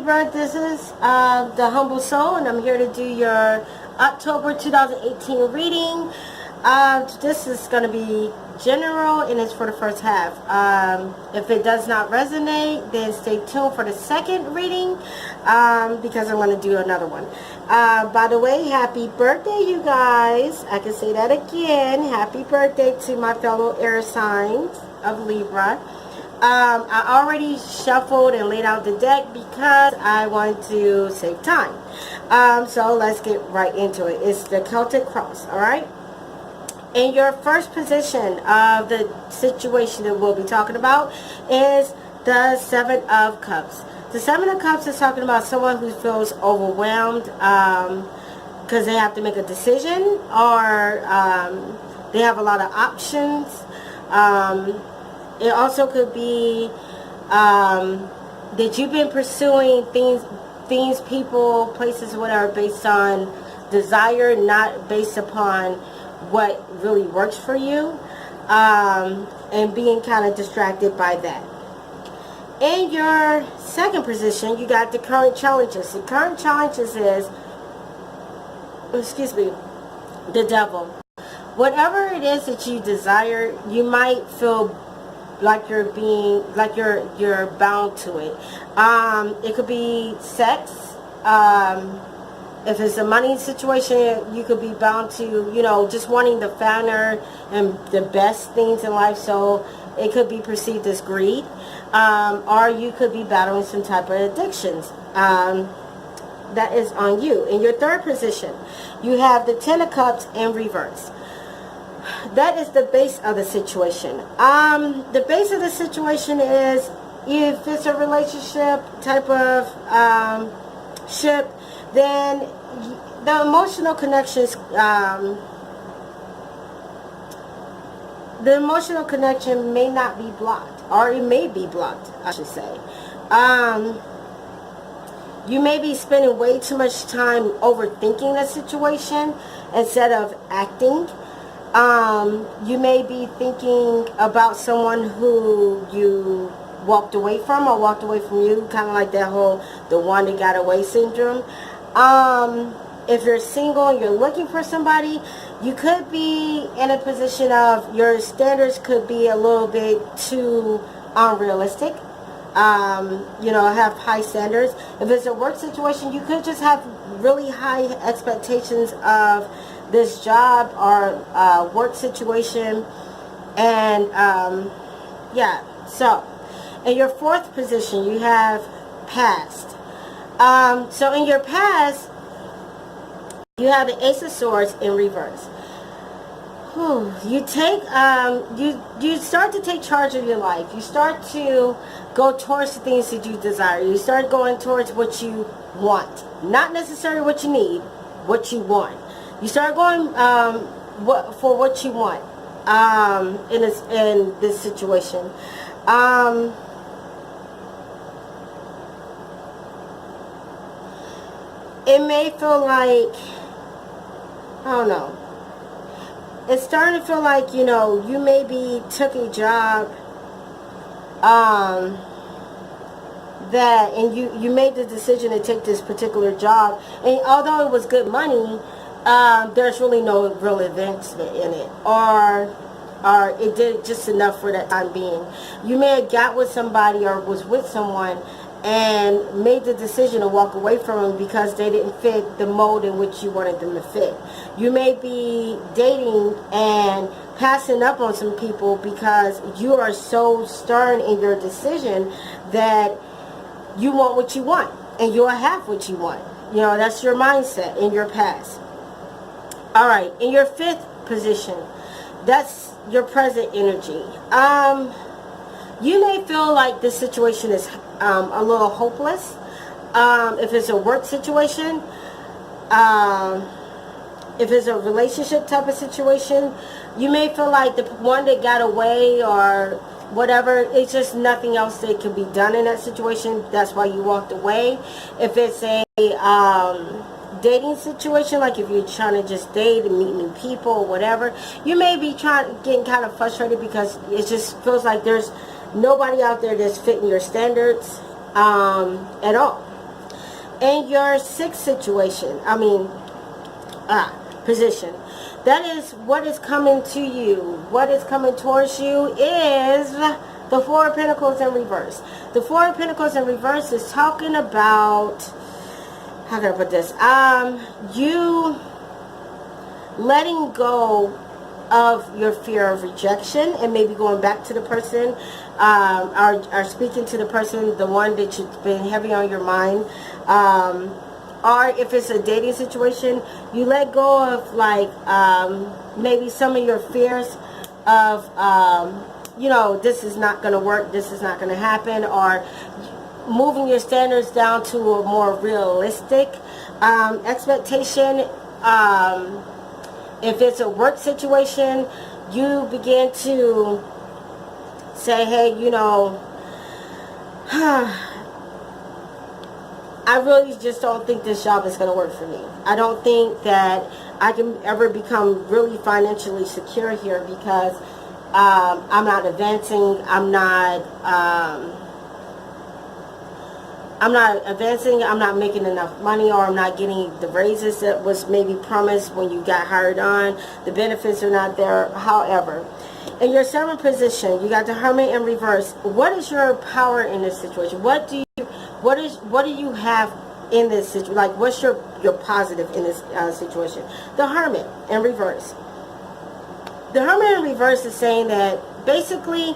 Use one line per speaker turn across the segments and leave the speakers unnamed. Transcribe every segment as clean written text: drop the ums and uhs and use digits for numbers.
Libra, this is the Humble Soul, and I'm here to do your October 2018 reading. This is going to be general, and it's for the first half. If it does not resonate, then stay tuned for the second reading, because I'm going to do another one. By the way, happy birthday, you guys. I can say that again. Happy birthday to my fellow air signs of Libra. I already shuffled and laid out the deck because I wanted to save time. So let's get right into it. It's the Celtic Cross, alright? In your first position of the situation that we'll be talking about is the Seven of Cups. The Seven of Cups is talking about someone who feels overwhelmed because they have to make a decision, or they have a lot of options. It also could be that you've been pursuing things, people, places, whatever, based on desire, not based upon what really works for you, and being kind of distracted by that. In your second position, you got the current challenges. The current challenges is, the devil. Whatever it is that you desire, you might feel like you're bound to it. It could be sex. If it's a money situation, you could be bound to, just wanting the finer and the best things in life. So it could be perceived as greed, or you could be battling some type of addictions. That is on you. In your third position, you have the Ten of Cups in reverse. That is the base of the situation. The base of the situation is, if it's a relationship type of ship, then the emotional connections, the emotional connection may not be blocked, or it may be blocked, I should say. You may be spending way too much time overthinking the situation instead of acting. You may be thinking about someone who you walked away from, or walked away from you, kind of like that whole the one that got away syndrome. If you're single and you're looking for somebody, you could be in a position of your standards could be a little bit too unrealistic. Have high standards. If it's a work situation, you could just have really high expectations of this job or work situation. And so in your fourth position, you have past. So in your past, you have the Ace of Swords in reverse. You take you start to take charge of your life. You start to go towards the things that you desire. You start going towards what you want, not necessarily what you need, what you want. You start going for what you want in this situation. It may feel like, I don't know, it's starting to feel like, you maybe took a job and you made the decision to take this particular job, and although it was good money, there's really no real advancement in it, or it did just enough for that time being. You may have got with somebody or was with someone and made the decision to walk away from them because they didn't fit the mold in which you wanted them to fit. You may be dating and passing up on some people because you are so stern in your decision that you want what you want, and you'll have what you want. That's your mindset in your past. Alright, in your fifth position, that's your present energy. You may feel like this situation is a little hopeless. If it's a work situation, if it's a relationship type of situation, you may feel like the one that got away or whatever, it's just nothing else that can be done in that situation. That's why you walked away. If it's a dating situation, like if you're trying to just date and meet new people or whatever, you may be getting kind of frustrated because it just feels like there's nobody out there that's fitting your standards at all. in your sixth situation, position, that is what is coming to you. What is coming towards you is the Four of Pentacles in reverse. The Four of Pentacles in reverse is talking about, how can I put this? You letting go of your fear of rejection and maybe going back to the person, or speaking to the person, the one that you've been heavy on your mind, or if it's a dating situation, you let go of like maybe some of your fears of this is not going to work, this is not going to happen, or moving your standards down to a more realistic expectation. If it's a work situation, you begin to say, hey, I really just don't think this job is going to work for me. I don't think that I can ever become really financially secure here because I'm not advancing. I'm not advancing. I'm not making enough money, or I'm not getting the raises that was maybe promised when you got hired on. The benefits are not there. However, in your seventh position, you got the Hermit in reverse. What is your power in this situation? What do you have in this situation? Like, what's your positive in this situation? The Hermit in reverse. The Hermit in reverse is saying that basically,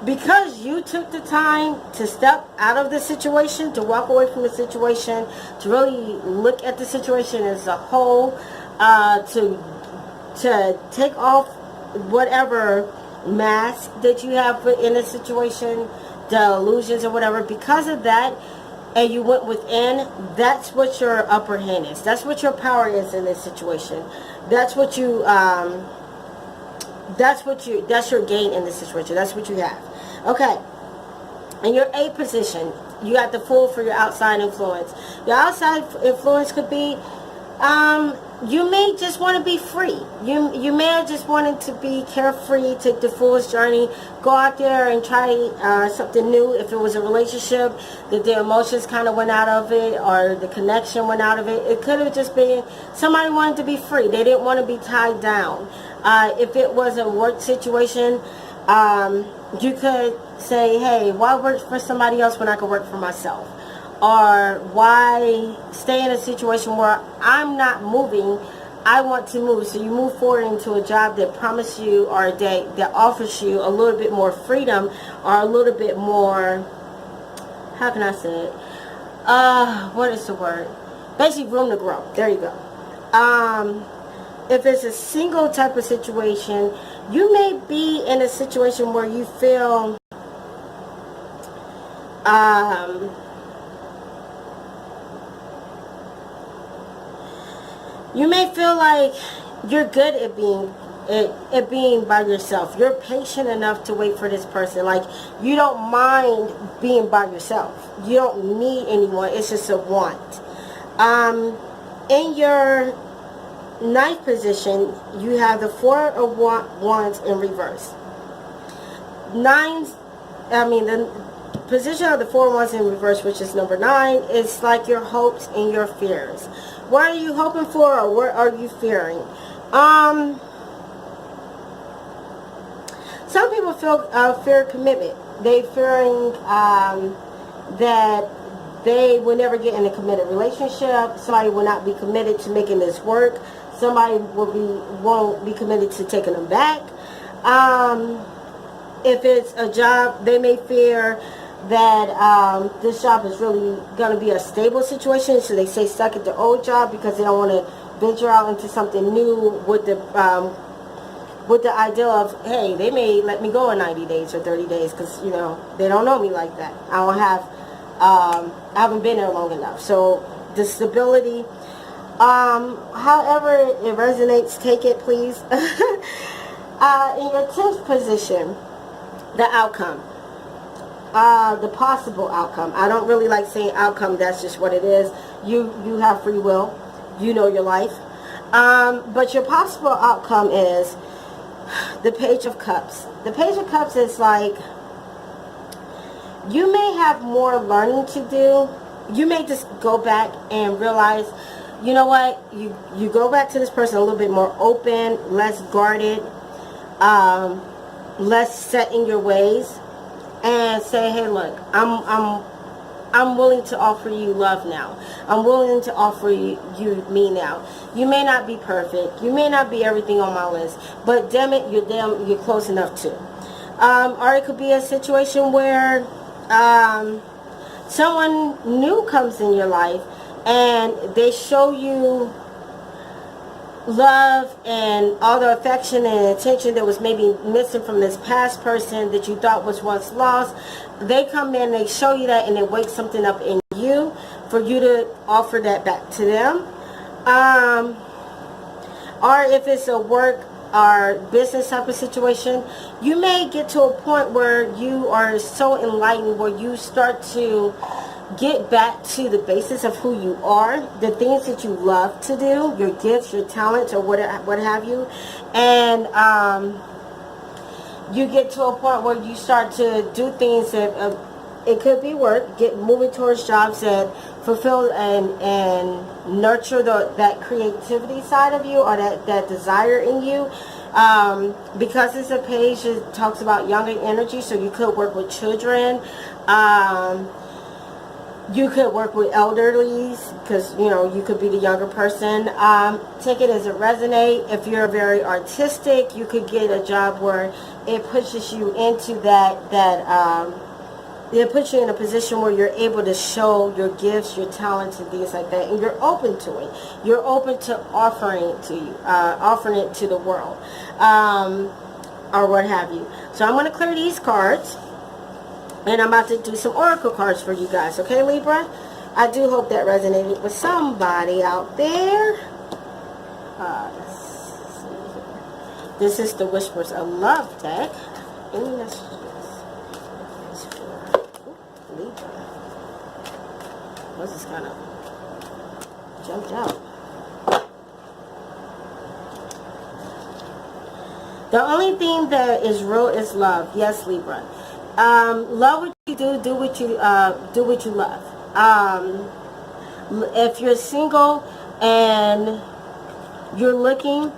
because you took the time to step out of the situation, to walk away from the situation, to really look at the situation as a whole, to take off whatever mask that you have in the situation, the illusions or whatever, because of that, and you went within, that's what your upper hand is. That's what your power is in this situation. That's what you, that's your gain in this situation. That's what you have. Okay. In your eighth position, you got the Fool for your outside influence. Your outside influence could be, you may just want to be free. You may have just wanted to be carefree, take the Fool's journey, go out there and try something new. If it was a relationship, that the emotions kind of went out of it, or the connection went out of it. It could have just been somebody wanted to be free. They didn't want to be tied down. If it was a work situation, you could say, hey, why work for somebody else when I could work for myself? Or why stay in a situation where I'm not moving, I want to move. So you move forward into a job that promises you, or that offers you a little bit more freedom, or a little bit more, how can I say it? What is the word? Basically room to grow. There you go. If it's a single type of situation, you may be in a situation where you feel you may feel like you're good at being by yourself. You're patient enough to wait for this person. Like, you don't mind being by yourself. You don't need anyone. It's just a want. In your ninth position, you have the Four of Wands in reverse. The position of the Four of Wands in reverse, which is number 9, is like your hopes and your fears. What are you hoping for, or what are you fearing? Some people fear commitment. They fearing that they will never get in a committed relationship. Somebody will not be committed to making this work. Somebody won't be committed to taking them back. If it's a job, they may fear that this job is really going to be a stable situation, so they stay stuck at the old job because they don't want to venture out into something new with the idea of, hey, they may let me go in 90 days or 30 days because, they don't know me like that. I haven't been there long enough. So the stability, however it resonates, take it, please. In your 10th position, the outcome. The possible outcome. I don't really like saying outcome. That's just what it is. You have free will. You know your life. But your possible outcome is the Page of Cups. The Page of Cups is like, you may have more learning to do you may just go back and realize, you know what, you go back to this person a little bit more open, less guarded, less set in your ways, and say, hey, look, I'm willing to offer you love now. I'm willing to offer you me now. You may not be perfect. You may not be everything on my list, but damn it, you're close enough to. Or it could be a situation where someone new comes in your life and they show you love and all the affection and attention that was maybe missing from this past person that you thought was once lost. They come in, they show you that, and they wake something up in you for you to offer that back to them. Or if it's a work or business type of situation, you may get to a point where you are so enlightened where you start to get back to the basis of who you are, the things that you love to do, your gifts, your talents, or what have you, and you get to a point where you start to do things that it could be work, moving towards jobs that fulfill and nurture that creativity side of you, or that desire in you. Because it's a page that talks about younger energy, so you could work with children. You could work with elderlies, because, you know, you could be the younger person. Take it as a resonate. If you're very artistic, you could get a job where it pushes you into it puts you in a position where you're able to show your gifts, your talents, and things like that, and you're open to it. You're open to offering it to you, offering it to the world, or what have you. So I'm going to clear these cards. And I'm about to do some oracle cards for you guys. Okay, Libra? I do hope that resonated with somebody out there. Let's see here. This is the Whispers of Love deck. Any messages for Libra? What's this kind of jumped out? The only thing that is real is love. Yes, Libra. Love what you do what you love. If you're single and you're looking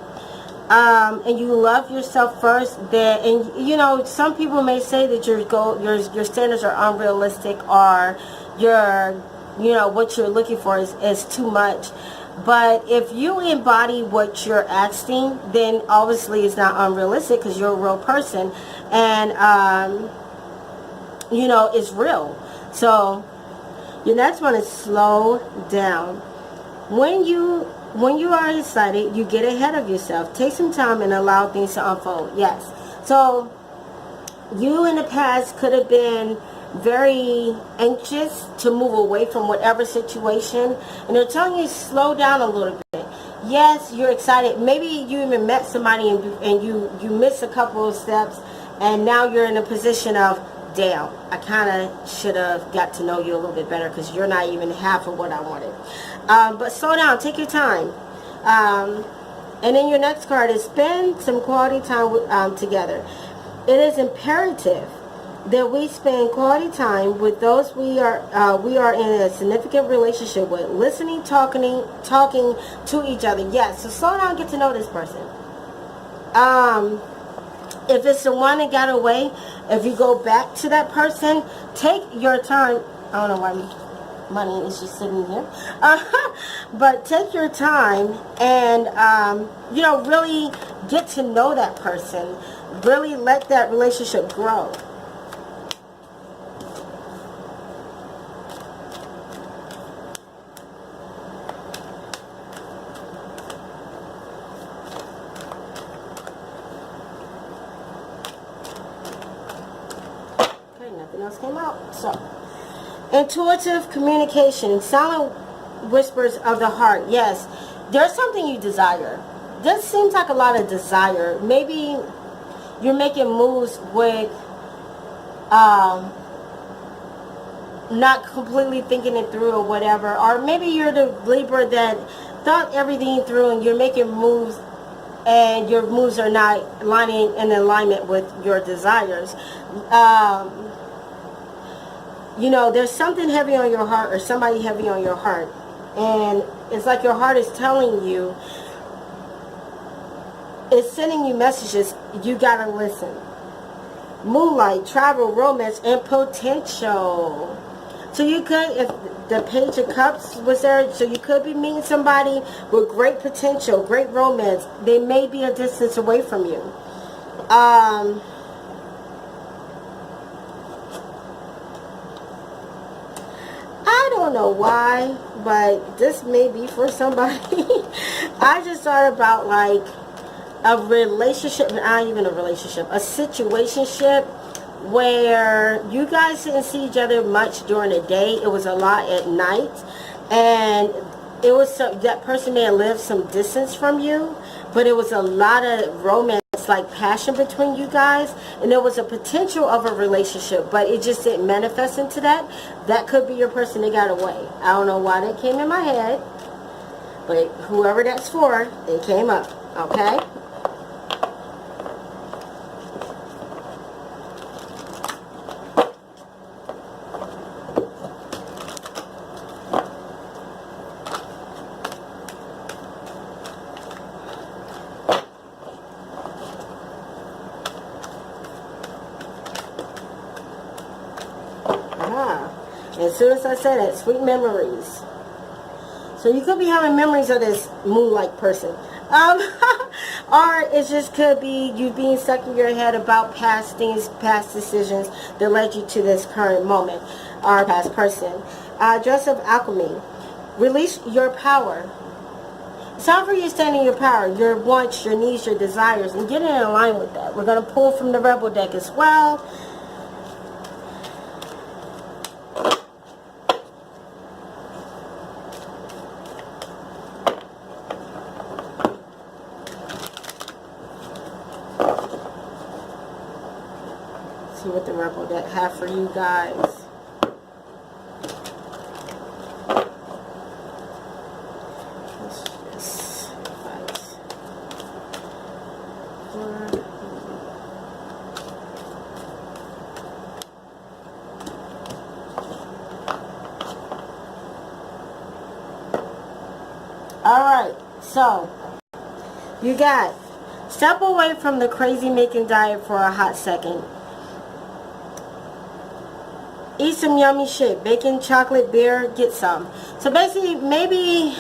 and you love yourself first, and you know, some people may say that your standards are unrealistic, or what you're looking for is too much. But if you embody what you're asking, then obviously it's not unrealistic, because you're a real person, and it's real. So your next one is slow down. When you are excited, you get ahead of yourself. Take some time and allow things to unfold. Yes. So you in the past could have been very anxious to move away from whatever situation, and they're telling you slow down a little bit. Yes, you're excited. Maybe you even met somebody and you missed a couple of steps, and now you're in a position of, damn, I kind of should have got to know you a little bit better, because you're not even half of what I wanted. But slow down, take your time. And then your next card is spend some quality time together. It is imperative that we spend quality time with those we are in a significant relationship with, listening, talking to each other. Yes, so slow down, get to know this person. If it's the one that got away, if you go back to that person, take your time. I don't know why money is just sitting here. But take your time and, really get to know that person. Really let that relationship grow. Nothing else came out. So, intuitive communication, silent whispers of the heart. Yes, there's something you desire. This seems like a lot of desire. Maybe you're making moves with not completely thinking it through or whatever. Or maybe you're the Libra that thought everything through, and you're making moves, and your moves are not lining in alignment with your desires. you know, there's something heavy on your heart or somebody heavy on your heart. And it's like your heart is telling you, it's sending you messages, you gotta listen. Moonlight, travel, romance, and potential. So you could, if the Page of Cups was there, so you could be meeting somebody with great potential, great romance. They may be a distance away from you. I don't know why, but this may be for somebody. I just thought about like a relationship, not even a relationship, a situationship where you guys didn't see each other much during the day. It was a lot at night, and it was that person may have lived some distance from you, but it was a lot of romance, like passion between you guys, and there was a potential of a relationship, but it just didn't manifest into that. That could be your person that got away. I don't know why that came in my head, but whoever that's for, they came up. Okay. As soon as I said it, sweet memories. So you could be having memories of this moonlight person. Or it just could be you being stuck in your head about past things, past decisions that led you to this current moment or past person. Dress of alchemy. Release your power. It's time for you to stand in your power, your wants, your needs, your desires, and get in line with that. We're going to pull from the Rebel deck as well. See what the Rebel deck have for you guys. Alright, so you got step away from the crazy making diet for a hot second. Eat some yummy shit. Bacon, chocolate, beer, get some. So basically, maybe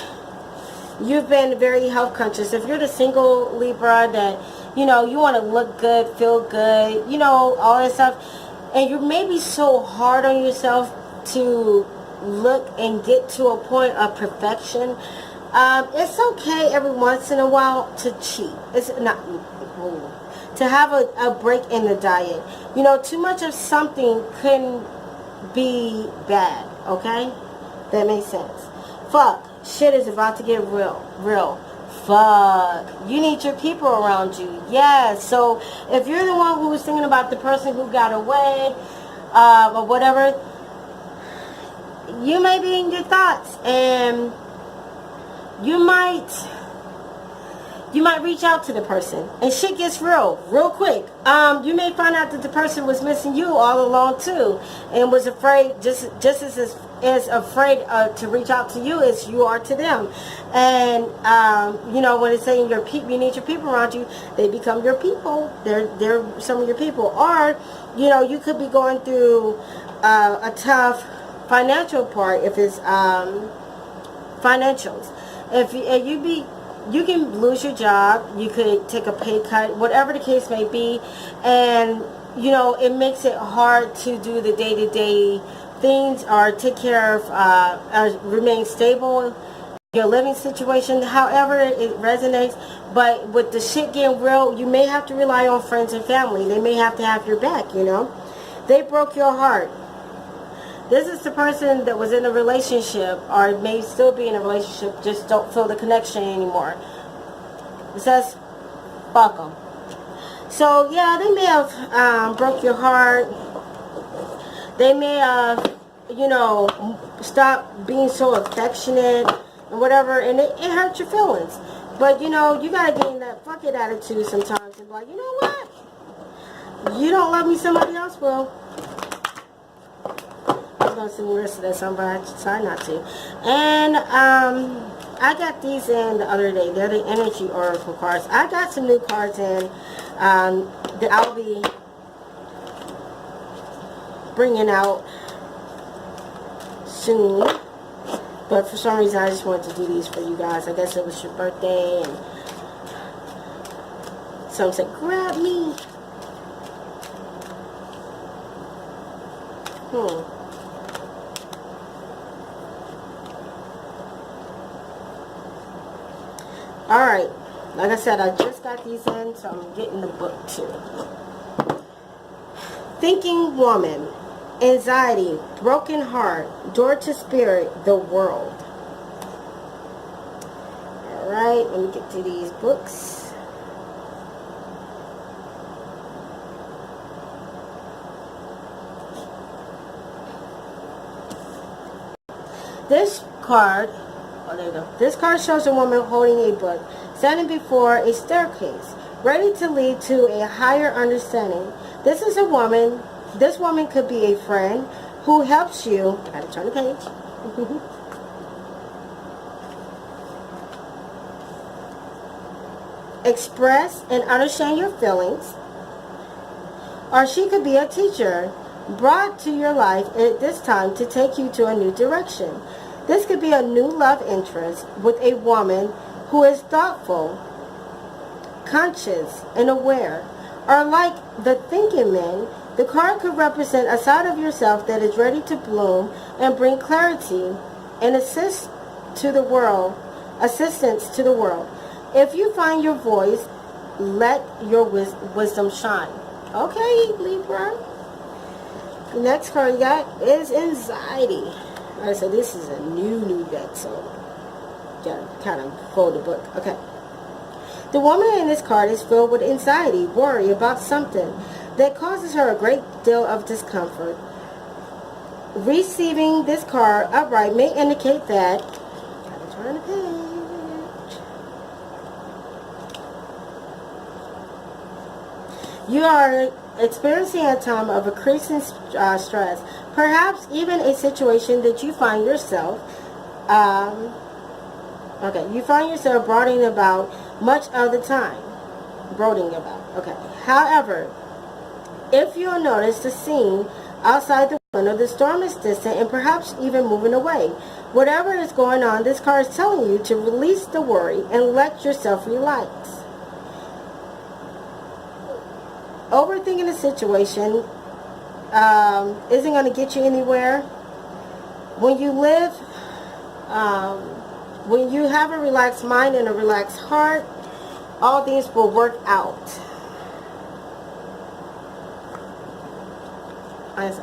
you've been very health conscious. If you're the single Libra that, you know, you want to look good, feel good, you know, all that stuff. And you're maybe so hard on yourself to look and get to a point of perfection. It's okay every once in a while to cheat. It's not to have a break in the diet. You know, too much of something couldn't be bad, okay? That makes sense. Fuck. Shit is about to get real. Fuck. You need your people around you. Yes. So if you're the one who was thinking about the person who got away, or whatever, you may be in your thoughts, and you might reach out to the person, and shit gets real quick. You may find out that the person was missing you all along too, and was afraid, just as afraid to reach out to you as you are to them. And you know, when it's saying your people, you need your people around you, they become your people. They're some of your people. Or, you know, you could be going through a tough financial part if it's financials. If you can lose your job, you could take a pay cut, whatever the case may be, and you know, it makes it hard to do the day-to-day things or take care of, remain stable in your living situation, however it resonates. But with the shit getting real, you may have to rely on friends and family. They may have to have your back, you know. They broke your heart. This is the person that was in a relationship or may still be in a relationship, just don't feel the connection anymore. It says, fuck them. So, yeah, they may have broke your heart. They may have, you know, stopped being so affectionate and whatever, and it hurt your feelings. But, you know, you got to gain that fuck it attitude sometimes and be like, you know what? You don't love me, somebody else will. going to list that some, but I decided not to. And I got these in the other day. They're the energy oracle cards. I got some new cards in that I'll be bringing out soon. But for some reason, I just wanted to do these for you guys. I guess it was your birthday, and some said, grab me. Alright, like I said, I just got these in, so I'm getting the book too. Thinking woman, anxiety, broken heart, door to spirit, the world. Alright, let me get to these books. This card, oh there you go. This card shows a woman holding a book, standing before a staircase, ready to lead to a higher understanding. This is a woman. This woman could be a friend who helps you. I gotta turn the page. Express and understand your feelings. Or she could be a teacher brought to your life at this time to take you to a new direction. This could be a new love interest with a woman who is thoughtful, conscious, and aware. Or like the thinking man, the card could represent a side of yourself that is ready to bloom and bring clarity and assistance to the world. If you find your voice, let your wisdom shine. Okay, Libra. The next card you got is anxiety. Like I said, this is a new deck, so gotta kind of fold the book. Okay. The woman in this card is filled with anxiety, worry about something that causes her a great deal of discomfort. Receiving this card upright may indicate that, gotta turn the page, you are experiencing a time of increasing stress, perhaps even a situation that you find yourself brooding about much of the time. Okay. However, if you'll notice the scene outside the window, the storm is distant and perhaps even moving away. Whatever is going on, this card is telling you to release the worry and let yourself relax. Overthinking the situation isn't going to get you anywhere. When you have a relaxed mind and a relaxed heart, all things will work out. I'm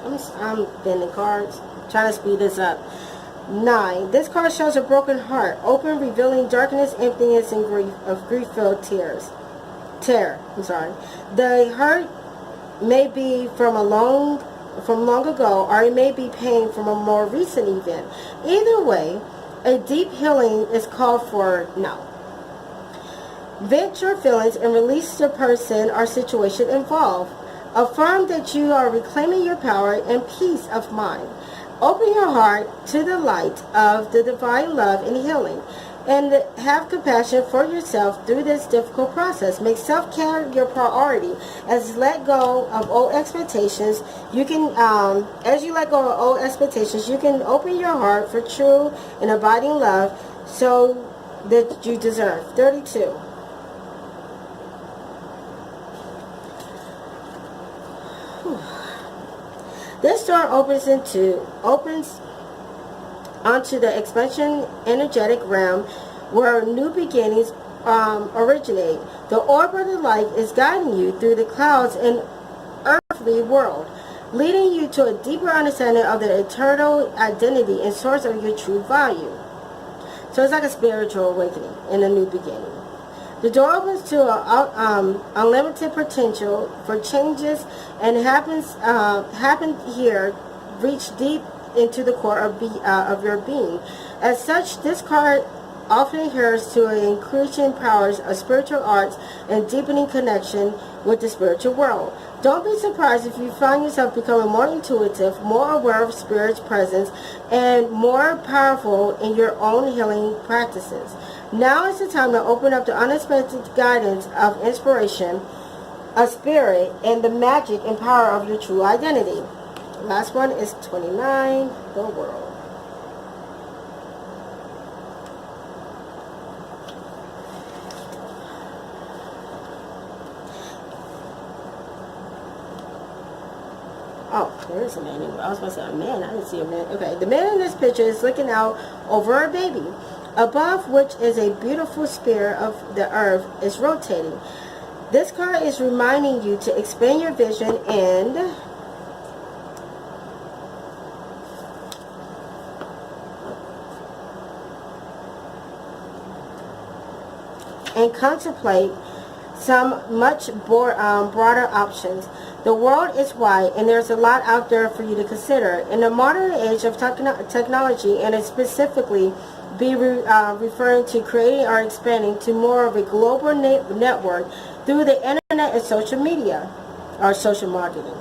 bending cards, trying to speed this up. 9. This card shows a broken heart, open, revealing darkness, emptiness, and grief-filled tears. The hurt may be from long ago, or it may be pain from a more recent event. Either way, a deep healing is called for now. Vent your feelings and release the person or situation involved. Affirm that you are reclaiming your power and peace of mind. Open your heart to the light of the divine love and healing, and have compassion for yourself through this difficult process. Make self-care your priority. As you let go of old expectations, you can, you can open your heart for true and abiding love, so that you deserve. 32. This door opens onto the expansion energetic realm where new beginnings originate. The orb of the light is guiding you through the clouds and earthly world, leading you to a deeper understanding of the eternal identity and source of your true value. So it's like a spiritual awakening and a new beginning. The door opens to unlimited potential for changes, and happen here reach deep into the core of your being. As such, this card often adheres to an increasing powers of spiritual arts and deepening connection with the spiritual world. Don't be surprised if you find yourself becoming more intuitive, more aware of Spirit's presence, and more powerful in your own healing practices. Now is the time to open up the unexpected guidance of inspiration, of Spirit, and the magic and power of your true identity. Last one is 29, the world. Oh, there is a man. I was going to say a man. I didn't see a man. Okay, the man in this picture is looking out over a baby, above which is a beautiful sphere of the earth is rotating. This card is reminding you to expand your vision and contemplate some much broader options. The world is wide, and there's a lot out there for you to consider. In the modern age of technology, and specifically referring to creating or expanding to more of a global network through the internet and social media or social marketing.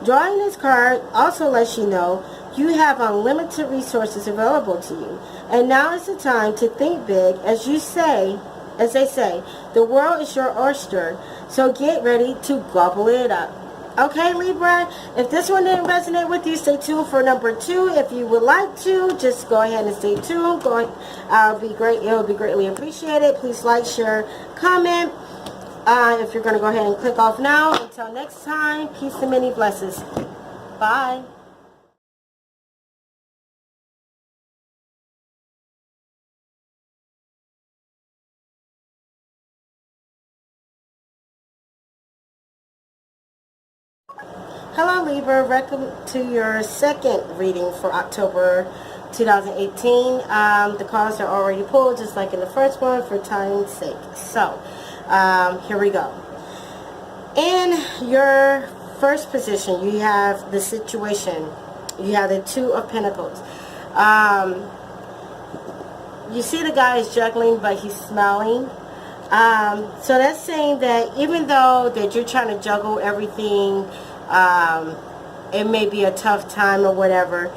Drawing this card also lets you know you have unlimited resources available to you. And now is the time to think big, as they say, the world is your oyster, so get ready to gobble it up. Okay, Libra, if this one didn't resonate with you, stay tuned for number 2. If you would like to, just go ahead and stay tuned. It'll be greatly appreciated. Please like, share, comment. If you're going to go ahead and click off now. Until next time, peace and many blessings. Bye. Hello Libra, welcome to your second reading for October 2018. The cards are already pulled just like in the first one for time's sake. So, here we go. In your first position, you have the situation. You have the Two of Pentacles. You see the guy is juggling, but he's smiling. So that's saying that even though that you're trying to juggle everything, it may be a tough time or whatever,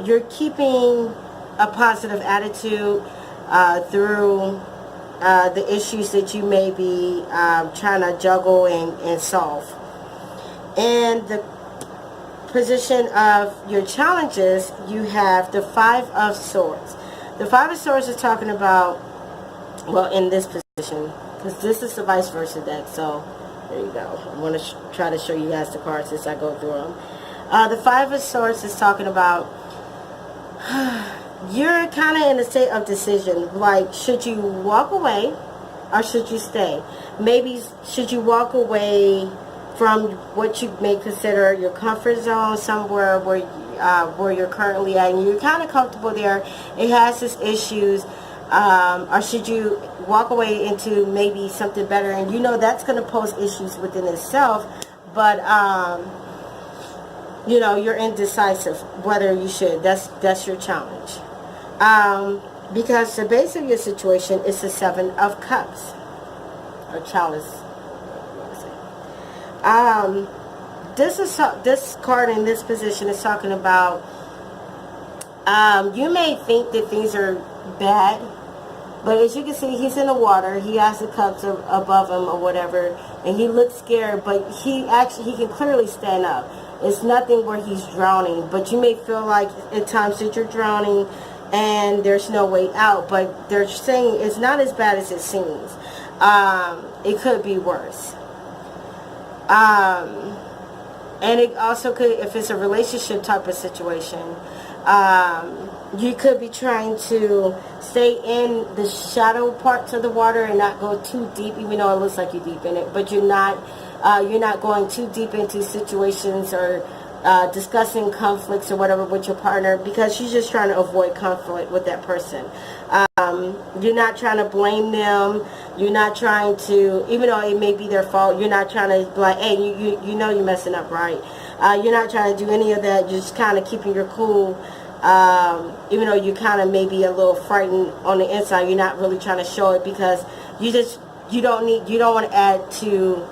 you're keeping a positive attitude through the issues that you may be trying to juggle and solve. And the position of your challenges, you have the Five of Swords. The Five of Swords is talking about, well, in this position, because this is the vice versa deck, so there you go. I want to try to show you guys the cards as I go through them. The Five of Swords is talking about you're kind of in a state of decision. Like, should you walk away or should you stay? Maybe should you walk away from what you may consider your comfort zone, somewhere where you're currently at, and you're kind of comfortable there. It has its issues. Or should you walk away into maybe something better? And you know that's going to pose issues within itself, but you know, you're indecisive whether you should. That's your challenge, because the base of your situation is the Seven of Cups or chalice. This card in this position is talking about you may think that things are bad, but as you can see, he's in the water. He has the cups above him or whatever, and he looks scared, but he can clearly stand up. It's nothing where he's drowning, but you may feel like at times that you're drowning and there's no way out, but they're saying it's not as bad as it seems. It could be worse. And it also could, if it's a relationship type of situation, you could be trying to stay in the shadow parts of the water and not go too deep, even though it looks like you're deep in it. But you're not going too deep into situations or discussing conflicts or whatever with your partner, because you're just trying to avoid conflict with that person. You're not trying to blame them. You're not trying to, even though it may be their fault, you're not trying to be like, hey, you know you're messing up, right? You're not trying to do any of that. You're just kind of keeping your cool. Even though you kind of maybe a little frightened on the inside, you're not really trying to show it, because you don't want to add to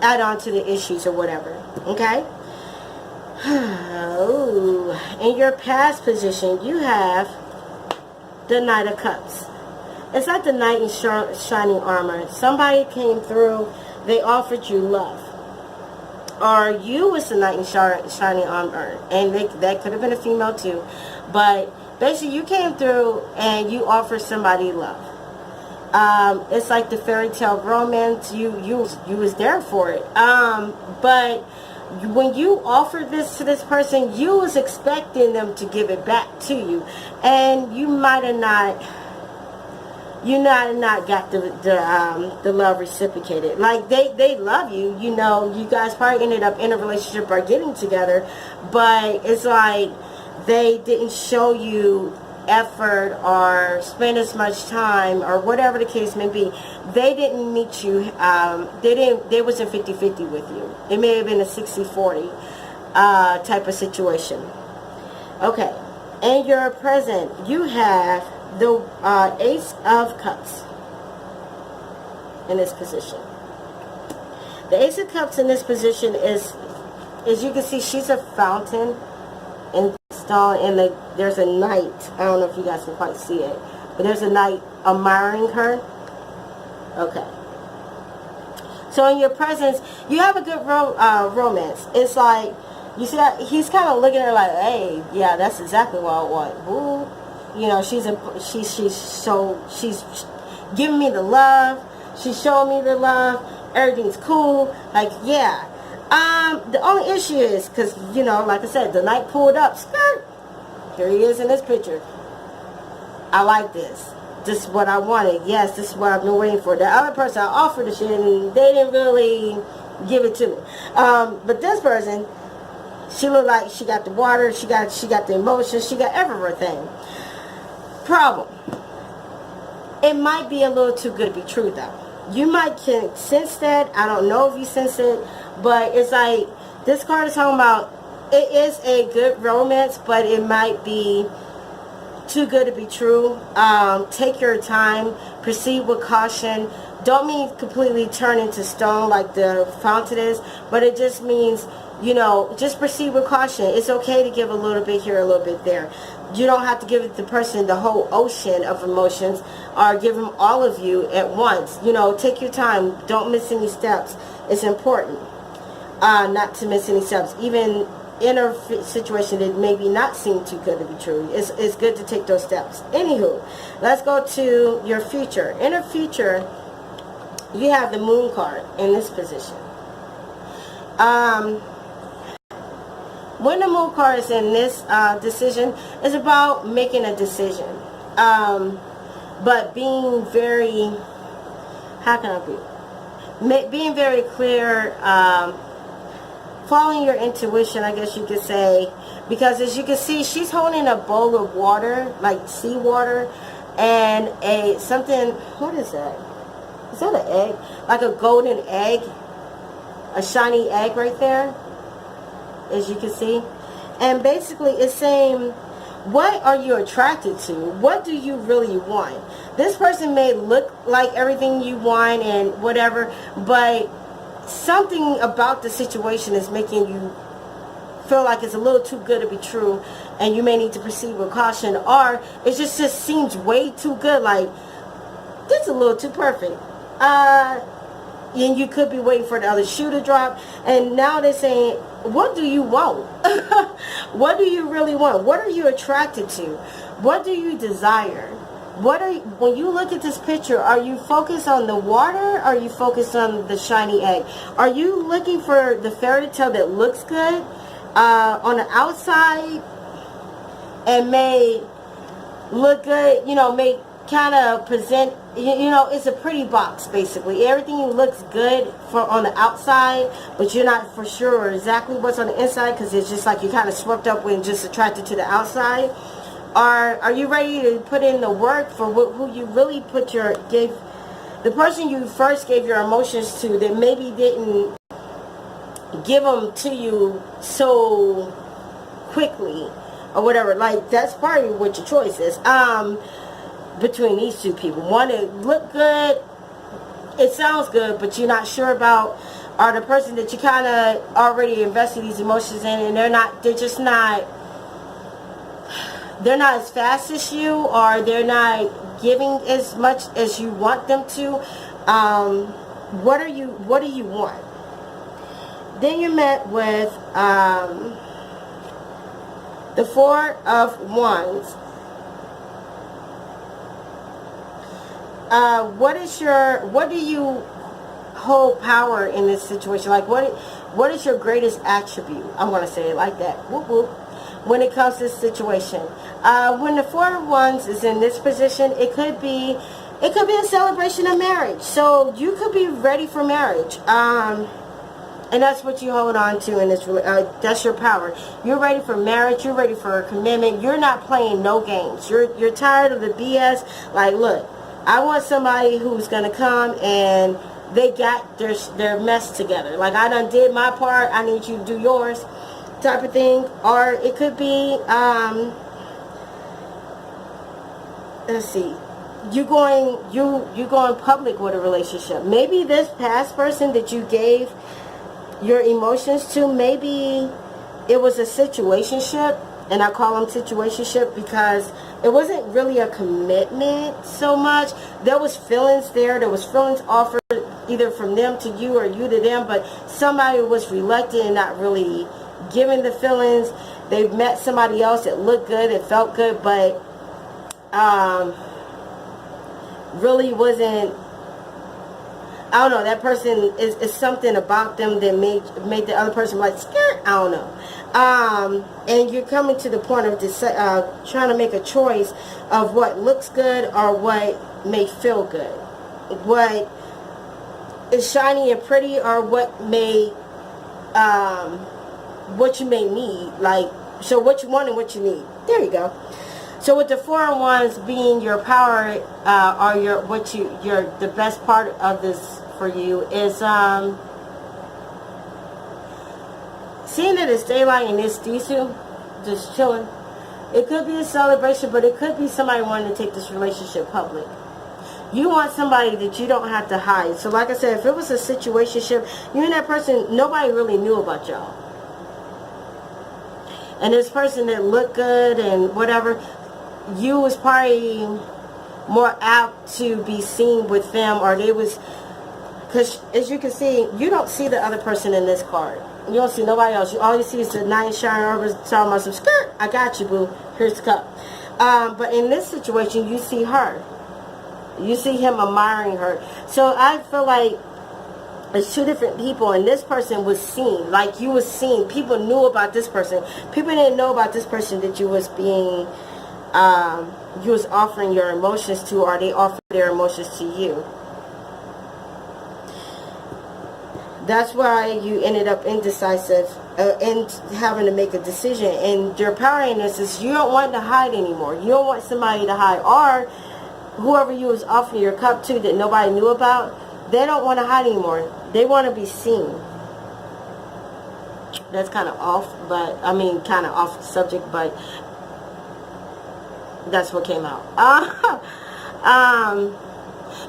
add on to the issues or whatever. Okay. Oh, in your past position, you have the Knight of Cups. It's like the knight in shining armor. Somebody came through, they offered you love. Or you was the knight in shining armor, and that could have been a female too. But basically, you came through and you offered somebody love. It's like the fairy tale romance. You was there for it. But when you offered this to this person, you was expecting them to give it back to you, and you might have not. You not got the love reciprocated. Like they love you. You know, you guys probably ended up in a relationship or getting together, but it's like they didn't show you effort or spend as much time or whatever the case may be. They didn't meet you. They wasn't 50-50 with you. It may have been a 60-40 type of situation. Okay, in your present, you have the Ace of Cups in this position. The Ace of Cups in this position is, as you can see, she's a fountain in stone, and there's a knight. I don't know if you guys can quite see it, but there's a knight admiring her. Okay. So in your presence, you have a good romance. It's like, you see that he's kind of looking at her like, hey, yeah, that's exactly what I want. Woo. You know, she's giving me the love. She's showing me the love. Everything's cool. Like, yeah. The only issue is, because, you know, like I said, the knight pulled up. Skirt. Here he is in this picture. I like this. This is what I wanted. Yes, this is what I've been waiting for. The other person, I offered the shit, and they didn't really give it to me. But this person, she looked like she got the water. She got the emotions. She got everything. Problem. It might be a little too good to be true, though. You might can sense that. I don't know if you sense it, but it's like this card is talking about it is a good romance, but it might be too good to be true. Take your time. Proceed with caution. Don't mean completely turn into stone like the fountain is, but it just means, you know, just proceed with caution. It's okay to give a little bit here, a little bit there. You don't have to give the person the whole ocean of emotions or give them all of you at once. You know, take your time. Don't miss any steps. It's important not to miss any steps. Even in a situation that maybe not seem too good to be true, it's good to take those steps. Anywho, let's go to your future. In the future, you have the Moon card in this position. When the Moon card is in this decision, it's about making a decision. But being very, how can I be? Being very clear, following your intuition, I guess you could say. Because as you can see, she's holding a bowl of water, like seawater, and something, what is that? Is that an egg? Like a golden egg? A shiny egg right there, as you can see. And basically it's saying, what are you attracted to? What do you really want? This person may look like everything you want and whatever, but something about the situation is making you feel like it's a little too good to be true, and you may need to proceed with caution, or it just seems way too good, like this is a little too perfect. And you could be waiting for the other shoe to drop, and now they're saying, what do you want? What do you really want? What are you attracted to? What do you desire? When you look at this picture, are you focused on the water? Or are you focused on the shiny egg? Are you looking for the fairy tale that looks good on the outside and may look good, you know, may kind of present, you know, it's a pretty box basically. Everything looks good on the outside, but you're not for sure exactly what's on the inside, because it's just like you're kind of swept up and just attracted to the outside. Are you ready to put in the work for who you really gave the person you first gave your emotions to, that maybe didn't give them to you so quickly or whatever? Like, that's probably what your choice is. Between these two people, one, it look good, it sounds good, but you're not sure about, or the person that you kind of already invested these emotions in, and they're not as fast as you, or they're not giving as much as you want them to. What do you want? Then you're met with the Four of Wands. What do you hold power in this situation? Like, what is your greatest attribute? I'm going to say it like that. Whoop, whoop. When it comes to this situation, when the Four of Wands is in this position, it could be a celebration of marriage. So you could be ready for marriage. And that's what you hold on to in this. That's your power. You're ready for marriage. You're ready for a commitment. You're not playing no games. You're tired of the BS. Like, look, I want somebody who's gonna come and they got their mess together. Like, I done did my part. I need you to do yours, type of thing. Or it could be, let's see. You going public with a relationship. Maybe this past person that you gave your emotions to, maybe it was a situationship, and I call them situationship because it wasn't really a commitment so much. There was feelings there. There was feelings offered either from them to you or you to them, but somebody was reluctant and not really giving the feelings. They met somebody else that looked good, it felt good, but really wasn't. I don't know, that person is something about them that made the other person like, scared. I don't know. And you're coming to the point of trying to make a choice of what looks good or what may feel good. What is shiny and pretty, or what you may need. Like, so what you want and what you need. There you go. So with the Four of Wands being your power, or the best part of this for you is seeing that it's daylight and it's diesel, just chilling. It could be a celebration, but it could be somebody wanting to take this relationship public. You want somebody that you don't have to hide. So like I said, if it was a situationship, you and that person, nobody really knew about y'all. And this person that looked good and whatever, you was probably more apt to be seen with them, or they was, because as you can see, you don't see the other person in this card. You don't see nobody else. All you see is the knight shining over, talking about some skirt. I got you, boo. Here's the cup. But in this situation, you see her. You see him admiring her. So I feel like it's two different people, and this person was seen. Like, you was seen. People knew about this person. People didn't know about this person that you was being, you was offering your emotions to, or they offered their emotions to you. That's why you ended up indecisive and having to make a decision. And your power in this is you don't want to hide anymore. You don't want somebody to hide, or whoever you was offering your cup to that nobody knew about, they don't want to hide anymore. They want to be seen. That's kind of off, but I mean, kind of off the subject, but that's what came out.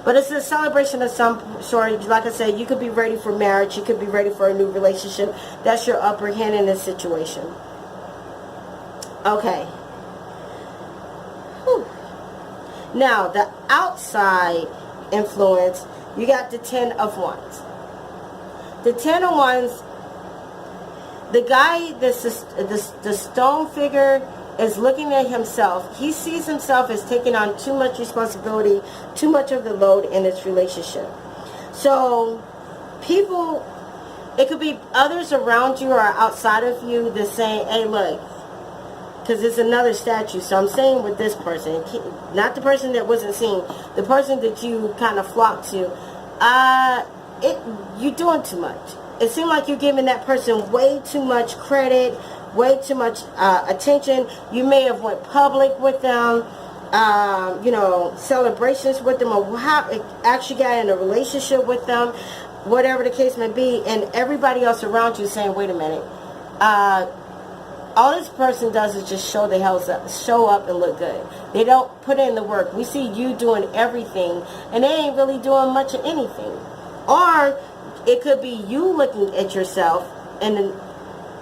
But it's a celebration of some sort. Like I said, you could be ready for marriage. You could be ready for a new relationship. That's your upper hand in this situation. Okay. Whew. Now, the outside influence, you got the Ten of Wands. The Ten of Wands, the guy, the stone figure, is looking at himself. He sees himself as taking on too much responsibility, too much of the load in this relationship. So people, it could be others around you or outside of you that's saying, hey, look, because it's another statue. So I'm saying with this person, not the person that wasn't seen, the person that you kind of flocked to, you're doing too much. It seemed like you're giving that person way too much credit, way too much attention. You may have went public with them, celebrations with them, or actually got in a relationship with them, whatever the case may be, and everybody else around you saying, wait a minute, all this person does is just show up and look good. They don't put in the work. We see you doing everything, and they ain't really doing much of anything. Or It could be you looking at yourself and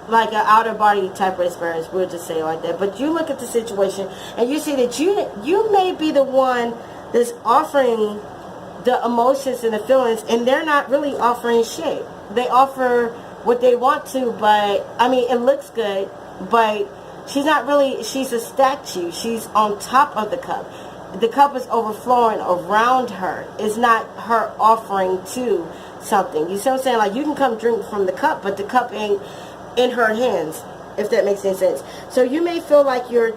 like an outer body type of experience, we'll just say it like that. But you look at the situation and you see that you may be the one that's offering the emotions and the feelings, and they're not really offering shit. They offer what they want to, but I mean, it looks good, but she's not really, she's a statue. She's on top of the cup. The cup is overflowing around her. It's not her offering to something. You see what I'm saying? Like, you can come drink from the cup, but the cup ain't in her hands, if that makes any sense. So you may feel like you're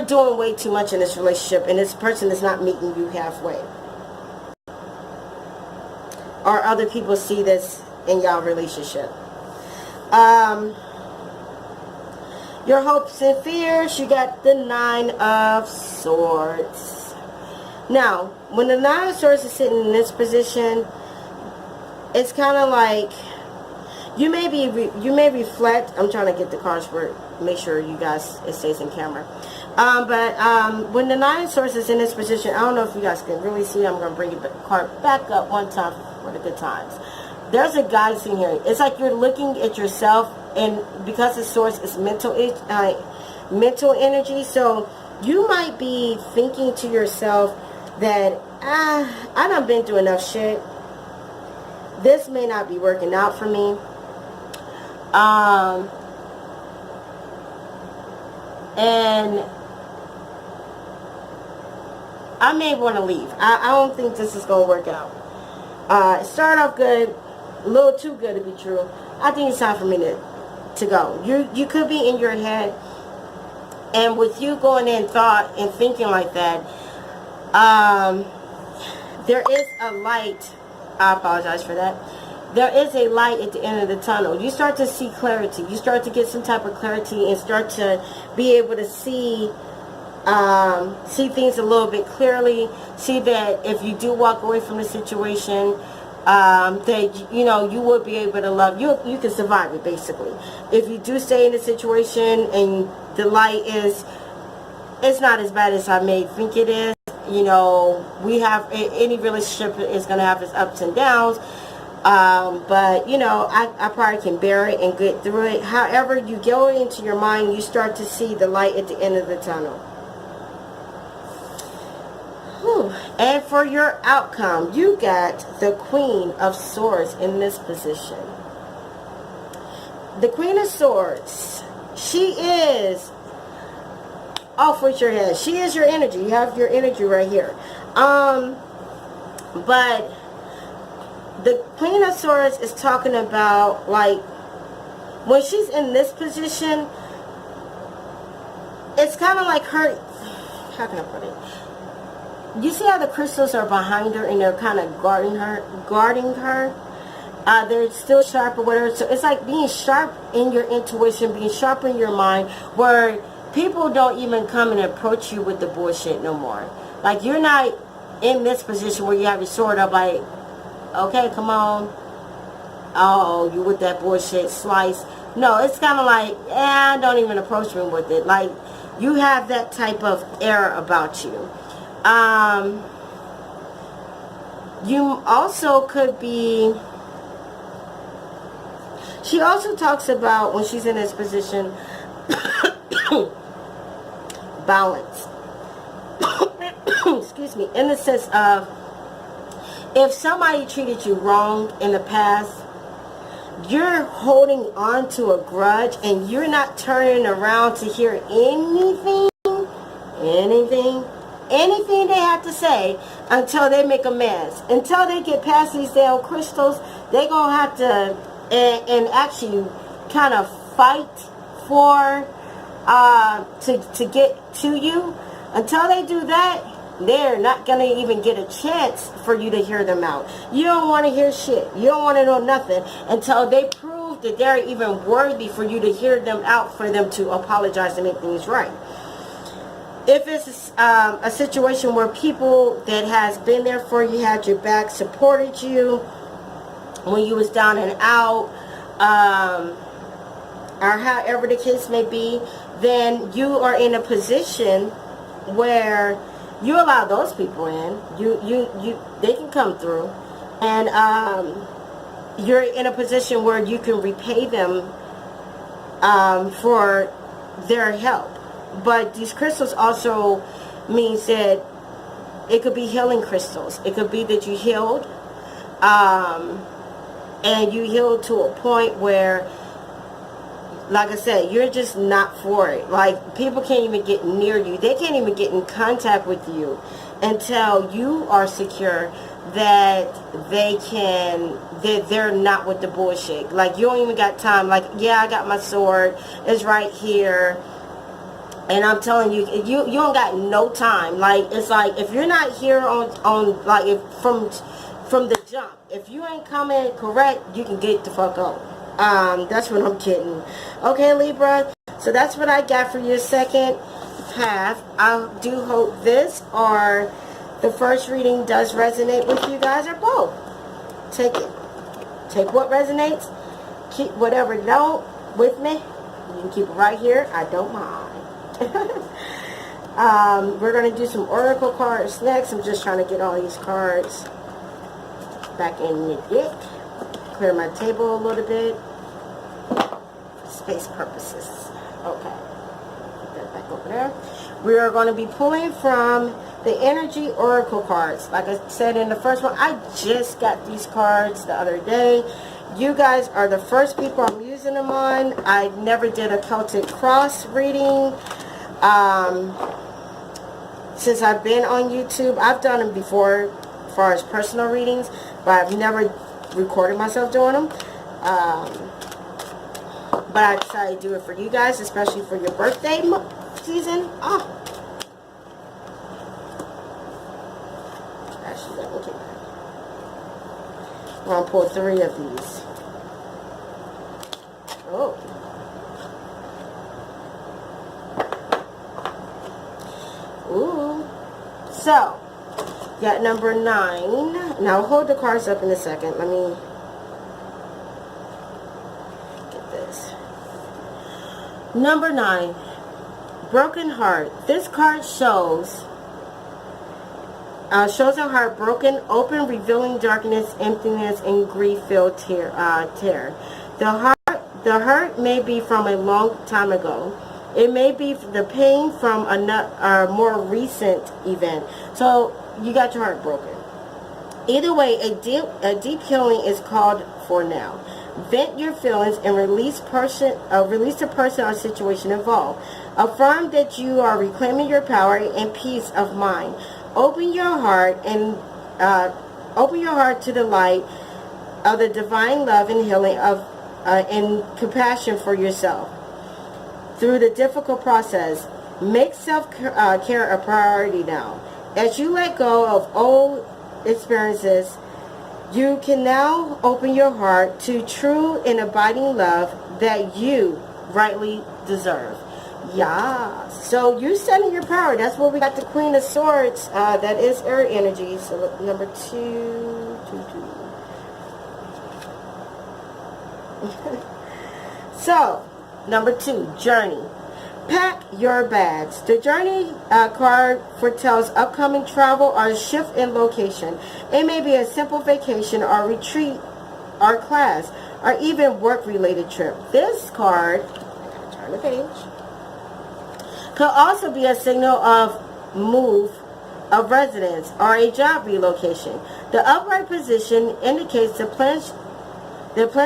doing way too much in this relationship, and this person is not meeting you halfway. Or other people see this in y'all relationship. Your hopes and fears, you got the 9 of Swords. Now, when the 9 of Swords is sitting in this position, it's kind of like you may reflect. I'm trying to get the cards for it, make sure you guys, it stays in camera. But when the 9 of Swords is in this position, I don't know if you guys can really see it. I'm going to bring the card back up one time for the good times. There's a guidance in here. It's like you're looking at yourself, and because the Swords is mental energy, so you might be thinking to yourself that I done been through enough shit. This may not be working out for me. And I may want to leave. I don't think this is going to work out. It started off good, a little too good to be true. I think it's time for me to go. You could be in your head, and with you going in thought and thinking like that, there is a light. I apologize for that. There is a light at the end of the tunnel. You start to see clarity. You start to get some type of clarity and start to be able to see things a little bit clearly. See that if you do walk away from the situation, that you would be able to love. You can survive it, basically. If you do stay in the situation and the light it's not as bad as I may think it is. We have, any relationship is going to have its ups and downs. But I probably can bear it and get through it. However, you go into your mind, you start to see the light at the end of the tunnel. Whew. And for your outcome, you got the Queen of Swords in this position. The Queen of Swords, she is off with your head. She is your energy. You have your energy right here. But the Queen of Swords is talking about, like, when she's in this position, it's kind of like her, how can I put it? You see how the crystals are behind her and they're kind of guarding her? They're still sharp or whatever. So it's like being sharp in your intuition, being sharp in your mind, where people don't even come and approach you with the bullshit no more. Like, you're not in this position where you have your sword up like, okay, come on. Oh, you with that bullshit slice. No, it's kind of like, don't even approach me with it. Like, you have that type of air about you. You also could be, she also talks about, when she's in this position, balance. Excuse me. In the sense of, if somebody treated you wrong in the past, you're holding on to a grudge and you're not turning around to hear anything they have to say until they make amends. Until they get past these damn crystals, they're going to have to and actually kind of fight for to get to you. Until they do that, they're not going to even get a chance for you to hear them out. You don't want to hear shit. You don't want to know nothing until they prove that they're even worthy for you to hear them out, for them to apologize and make things right. If it's a situation where people that has been there for you, had your back, supported you when you was down and out, or however the case may be, then you are in a position where you allow those people in. They can come through, and you're in a position where you can repay them for their help. But these crystals also means that it could be healing crystals. It could be that you healed, and you healed to a point where, like I said, you're just not for it. Like, people can't even get near you. They can't even get in contact with you until you are secure that they're not with the bullshit. Like, you don't even got time. Like, yeah, I got my sword. It's right here. And I'm telling you, you don't got no time. Like, it's like, if you're not here on like, if from the jump, if you ain't coming correct, you can get the fuck out. That's what I'm kidding. Okay, Libra. So that's what I got for your second half. I do hope this or the first reading does resonate with you guys, or both. Take it. Take what resonates. Keep whatever don't with me. You can keep it right here. I don't mind. We're going to do some oracle cards next. I'm just trying to get all these cards back in the deck. Clear my table a little bit. Space purposes. Okay. Put that back over there. We are going to be pulling from the energy oracle cards. Like I said in the first one, I just got these cards the other day. You guys are the first people I'm using them on. I never did a Celtic cross reading. Since I've been on YouTube, I've done them before as far as personal readings, but I've never recorded myself doing them. But I decided to do it for you guys, especially for your birthday season. Oh. Actually, let me get that. I'm going to pull 3 of these. Oh. Ooh. So, got number 9. Now, hold the cards up in a second. Let me get this. Number 9. Broken heart. This card shows a heart broken, open, revealing darkness, emptiness, and grief-filled tear. The hurt may be from a long time ago. It may be the pain from a more recent event. So you got your heart broken. Either way, a deep healing is called for now. Vent your feelings and release the person or situation involved. Affirm that you are reclaiming your power and peace of mind. Open your heart to the light of the divine love and healing and compassion for yourself. Through the difficult process, make self-care a priority now. As you let go of old experiences, you can now open your heart to true and abiding love that you rightly deserve. Yeah. So you're setting your power. That's what we got, the Queen of Swords. That is air energy. So look, number 2. So, number 2, journey. Pack your bags. The journey card foretells upcoming travel or a shift in location. It may be a simple vacation or retreat or class or even work-related trip. This card, I gotta turn the page, could also be a signal of move of residence or a job relocation. The upright position indicates the plan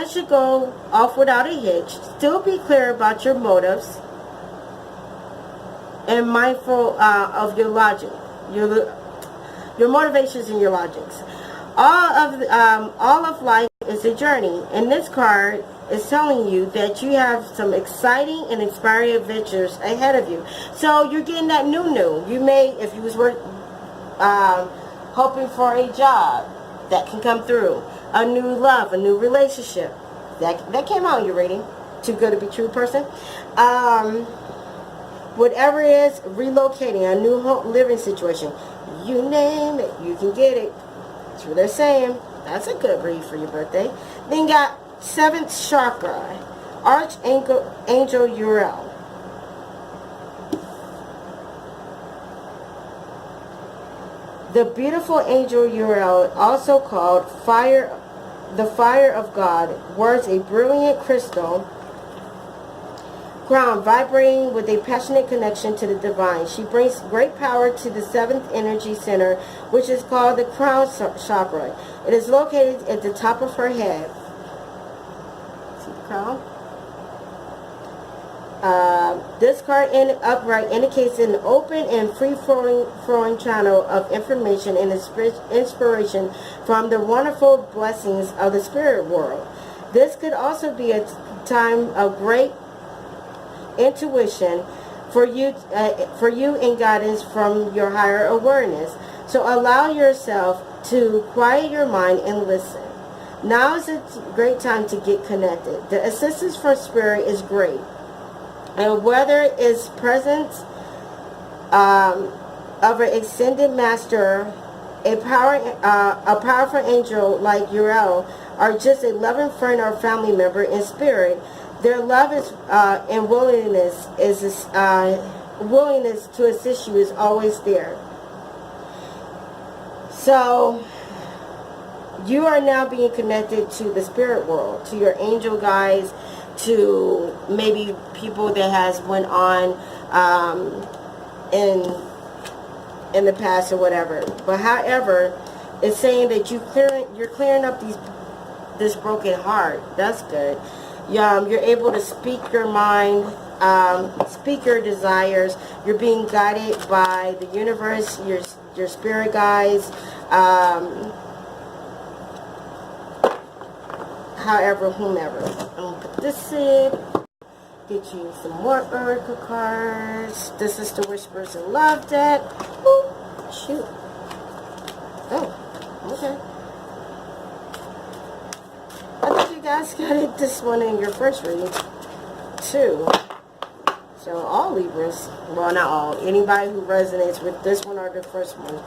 should go off without a hitch. Still be clear about your motives and mindful of your logic, your motivations and your logics. All of life is a journey, and this card is telling you that you have some exciting and inspiring adventures ahead of you. So you're getting that new. You may, if you was hoping for a job, that can come through. A new love, a new relationship. That came out in your reading. Too good to be true, person. Whatever it is, relocating, a new home living situation. You name it, you can get it. That's what they're saying. That's a good read for your birthday. Then got 7th chakra, Archangel Uriel. The beautiful angel Uriel, also called the fire of God, wears a brilliant crystal crown vibrating with a passionate connection to the divine. She brings great power to the seventh energy center, which is called the crown chakra. It is located at the top of her head. See the crown? This card in upright indicates an open and free-flowing channel of information and inspiration from the wonderful blessings of the spirit world. This could also be a time of great intuition for you and guidance from your higher awareness. So allow yourself to quiet your mind and listen. Now is a great time to get connected. The assistance from spirit is great. And whether it's presence of an extended master, a powerful angel like Uriel, or just a loving friend or family member in spirit, their love is and willingness to assist you is always there. So you are now being connected to the spirit world, to your angel guides, to maybe people that has went on in the past or whatever. But however, it's saying that you're clearing up this broken heart. That's good. You're able to speak your mind, speak your desires. You're being guided by the universe, your spirit guides. However, whomever. I'm going to put this in. Get you some more oracle cards. This is the Whispers of Love deck. Ooh, shoot. Oh, okay. I think you guys got this one in your first reading, too. So, all Libras. Well, not all. Anybody who resonates with this one or the first one.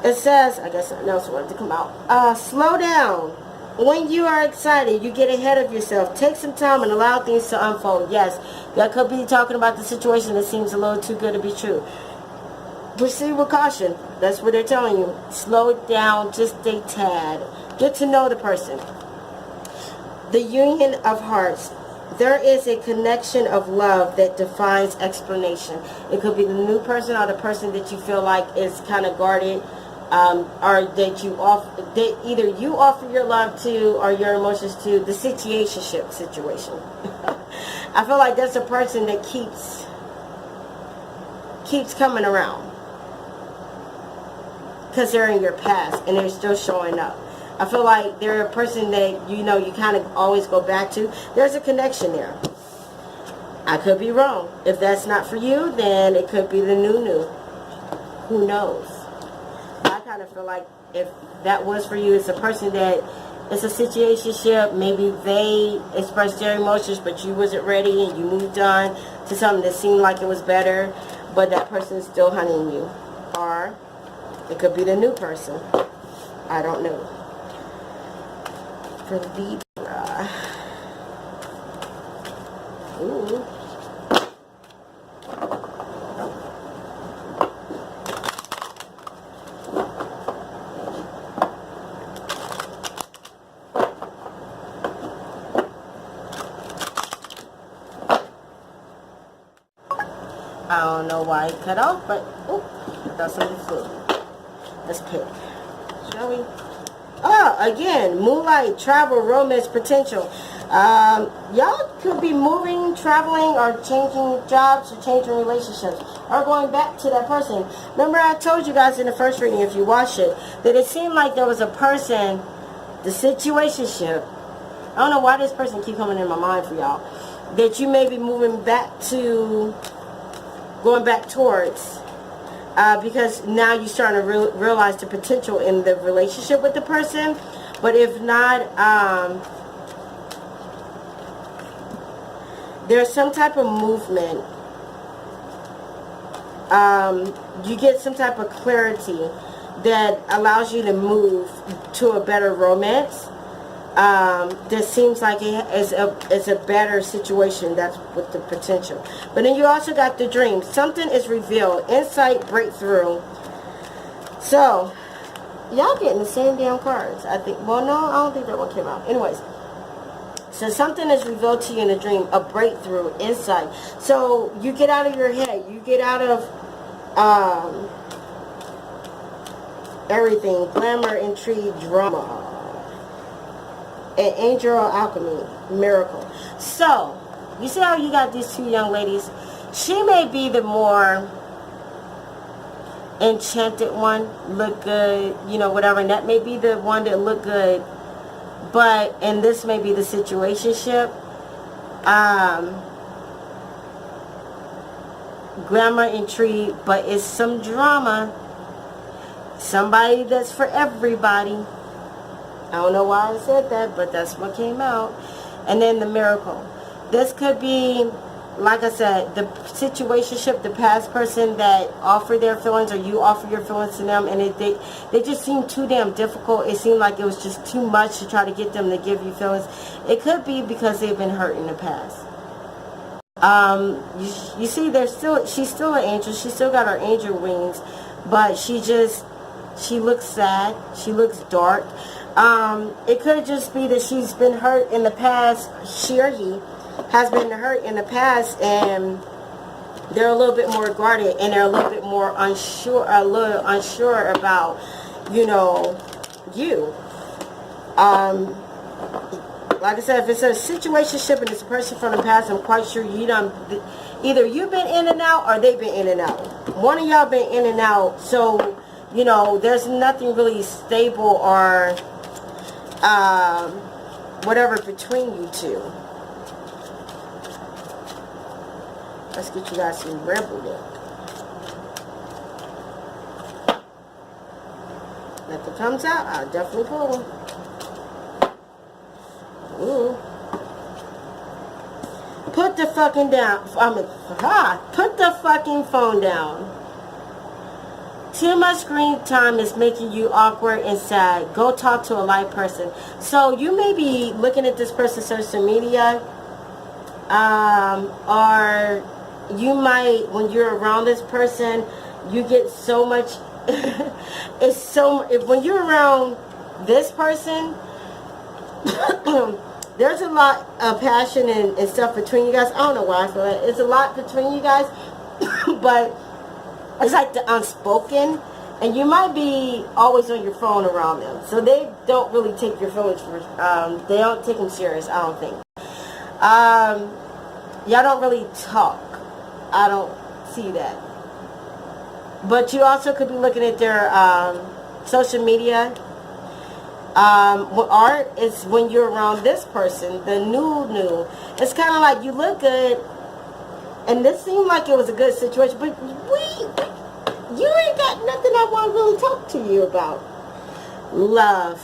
It says, I guess something else wanted to come out. Slow down. When you are excited, you get ahead of yourself. Take some time and allow things to unfold. Yes, that could be talking about the situation that seems a little too good to be true. Proceed with caution. That's what they're telling you. Slow it down just a tad. Get to know the person. The union of hearts. There is a connection of love that defies explanation. It could be the new person or the person that you feel like is kind of guarded. Or that either you offer your love to or your emotions to the situationship situation. I feel like that's a person that keeps coming around because they're in your past and they're still showing up. I feel like they're a person that you kind of always go back to. There's a connection there. I could be wrong. If that's not for you, then it could be the new. Who knows? I kind of feel like if that was for you, it's a person that it's a situationship. Maybe they expressed their emotions, but you wasn't ready and you moved on to something that seemed like it was better, but that person is still hunting you. Or it could be the new person. I don't know. For Libra. Ooh. I don't know why it cut off, but that's something flew. Let's pick. Shall we? Oh, again, moonlight, travel, romance, potential. Y'all could be moving, traveling, or changing jobs, or changing relationships, or going back to that person. Remember, I told you guys in the first reading, if you watched it, that it seemed like there was a person, the situationship. I don't know why this person keep coming in my mind for y'all. That you may be moving back to, going back towards. Because now you're starting to realize the potential in the relationship with the person. But if not, there's some type of movement. You get some type of clarity that allows you to move to a better romance. That seems like it's a better situation. That's with the potential. But then you also got the dream. Something is revealed. Insight, breakthrough. So, y'all getting the same damn cards, I think. Well, no, I don't think that one came out. Anyways. So something is revealed to you in a dream, a breakthrough, insight. So you get out of your head. You get out of everything. Glamour, intrigue, drama. And angel alchemy, miracle. So, you see how you got these two young ladies? She may be the more enchanted one, look good, you know, whatever. And that may be the one that look good. But, and this may be the situationship. Glamour, intrigue, but it's some drama. Somebody that's for everybody. I don't know why I said that, but that's what came out. And then the miracle. This could be, like I said, the situationship, the past person that offered their feelings, or you offer your feelings to them, and they just seemed too damn difficult. It seemed like it was just too much to try to get them to give you feelings. It could be because they've been hurt in the past. You see, she's still an angel. She still got her angel wings, but she looks sad. She looks dark. It could just be that she's been hurt in the past. She or he has been hurt in the past, and they're a little bit more guarded, and they're a little bit more unsure about, you know, you. Like I said, if it's a situationship and it's a person from the past, I'm quite sure either you've been in and out or they've been in and out. One of y'all been in and out, so, you know, there's nothing really stable or whatever between you two. Let's get you guys some rebel then. If it comes out, I'll definitely pull them. Ooh. Put the fucking put the fucking phone down. Too much screen time is making you awkward and sad. Go talk to a live person. So you may be looking at this person's social media, or you might, when you're around this person, you get so much. When you're around this person, there's a lot of passion and stuff between you guys. I don't know why I feel that. It's a lot between you guys, but it's like the unspoken, and you might be always on your phone around them. So they don't really take your feelings they don't take them serious, I don't think. Y'all don't really talk. I don't see that. But you also could be looking at their social media. Art is when you're around this person, the new. It's kind of like you look good, and this seemed like it was a good situation, but you ain't got nothing I want to really talk to you about. Love.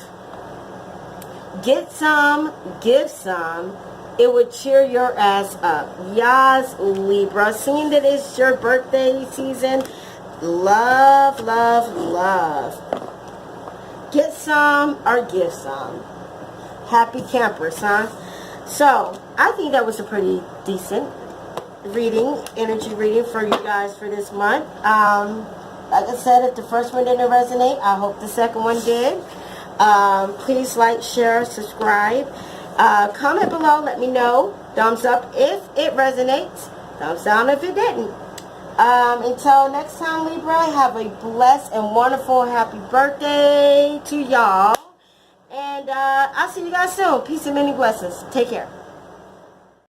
Get some, give some. It would cheer your ass up. Yas, Libra. Seeing that it's your birthday season, love, love, love. Get some or give some. Happy campers, huh? So, I think that was a pretty decent reading, energy reading for you guys for this month. Like I said, if the first one didn't resonate, I hope the second one did. Please like, share, subscribe. Comment below, let me know. Thumbs up if it resonates. Thumbs down if it didn't. Until next time, Libra, have a blessed and wonderful happy birthday to y'all. And I'll see you guys soon. Peace and many blessings. Take care.